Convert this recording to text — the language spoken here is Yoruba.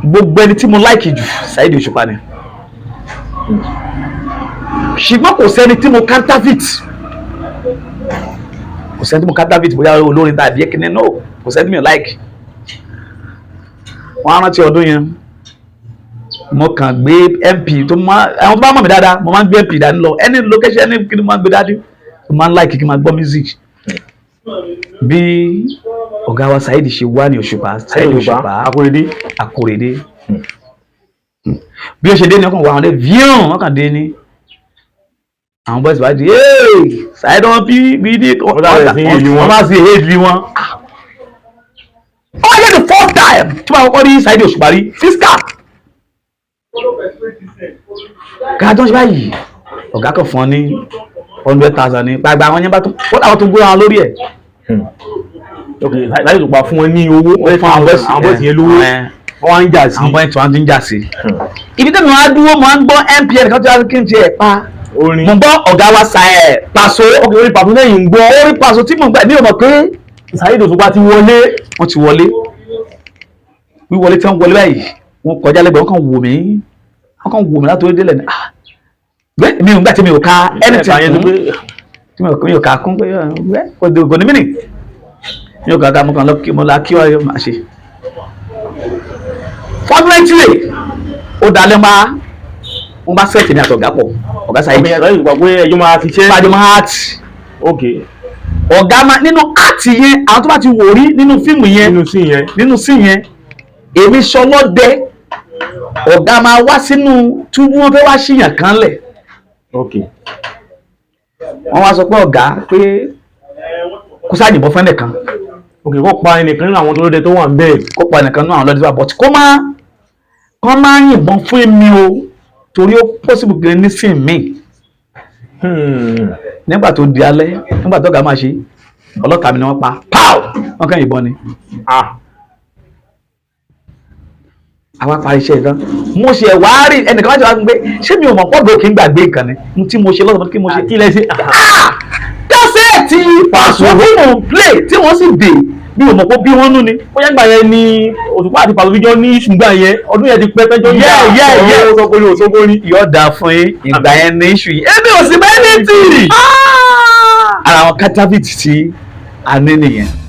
gbogbo ẹni tí mo like jù Saheed Osupa ni ṣùgbọ́n kò sẹ́ni tí mo counterfeit bóyá olórin tàbí ẹkìnní no kò sẹ́ni mi ò like. wọ́n á rántí ọdún yẹn mo kàn gbé MP tó máa àwọn tó bá mọ̀ mí dáadáa mo máa ń gbé MP dání lọ any location any kí ni mo máa ń gbé dání mo máa ń like kí n máa gbọ́ music bí ọ̀gá wa Saheed ṣe wá ní Òṣùpá Saheed Òṣùpá Akóredé bí ó ṣe dé ní ọkàn wà wọn dé vion wọn kàn dé ní àwọn boys wá di Saheed wọn bí ní wọn máa sì hate bí wọn. Oh, yeah, the fourth time tí wọ́n kọ́kọ́ rí Saheed Osupa rí fiscal. Gàdán ṣe báyìí ọ̀gá kan fún ọ ní 100,000 ní gbàgbà àwọn yẹn bá tún ó láwọn tó gbóra wọn lórí ẹ̀. Ok, Saheed Osupa fún wọn ní owó wọ́n fún àwọn bọ́ọ̀sì yẹn lówó wọ́n ń jà sí. àwọn bọ́ọ̀sì wọn ń jà sí. Ibi tẹ́mi wọn á dúró mo á ń gbọ́ MPN kan tí wọ́n kí n ti ẹ̀ pa. Mo gbọ́ ọ̀gá wa Paso. Ok, orí Paso lẹ́yìn ń gbọ́. Orí Paso tí mo gbà ní ọmọ pé Saheed Osupa ti wọlé. Wọ́n ti wọlé wíwọlé tí wọ́n wọlé báyìí wọ́n kọjá lẹ́gbẹ̀ẹ́ wọ́n kàn wò mí láti orí délẹ̀ ní mi ò gbà tí mi ò ka anything tí mi ò ka kún pé kò ní mínì mi ò kà mo kàn lọ kí mo la kí wọ́n máa ṣe. Fortunately ó dalẹ̀ wọ́n bá sẹ́ẹ̀tì ní àtọ̀gá pọ̀ ọ̀gá Saheed. ẹjọ́ máa ti ṣe. pàjọ́ máa àti. Ok. ọ̀gá máa nínú àti yẹn àwọn tó bá ti wò rí nínú fíìmù yẹn nínú sí yẹn èmi ṣọlọ́dẹ ọ̀gá máa wá sínú túbú wọn fẹ́ wá ṣìyàn kan lẹ̀. Ok. wọ́n wá sọ pé ọ̀gá pé kó sáà yìnbọn fún ẹnìkan. Ok, kó pa ẹnìkan nínú àwọn tó lóde tó wà ń bẹ́ẹ̀. kó pa ẹnìkan nínú àwọn lọ́dẹ tó wà bọ́tí kó má yìnbọn fún èmi o torí ó possible kí ní sí mi. nígbà tó di alẹ́ nígbà tó ọ̀gá máa ṣe ọlọ́ta mi ni wọ́n pa pow wọ́n kàn yìnbọn ni. àwa parí iṣẹ́ ìtàn mo ṣe wá rí ẹnìkan láti wá gbé ṣé mi ò mọ̀ pọ́ọ̀dù kí n gbàgbé nǹkan ni tí mo ṣe lọ́sọ̀tún kí mo ṣe kí lẹ ṣe. kásẹ̀ tí Paso bí mo ń play tí wọ́n sì dé mi ò mọ̀ pé bí wọ́n nú ni. ó yẹn gbà yẹn ni Osupa àti Paso fíjọ ní ṣùgbọ́n yẹn ọdún yẹn ti pẹ́ tẹ́jọ́ yóò dáa fún yín ìgbà yẹn ní iṣu yìí èmi ò sì bẹ́ẹ̀ ní tì. ara àwọn kátàbìtì tí a ní nìyẹn.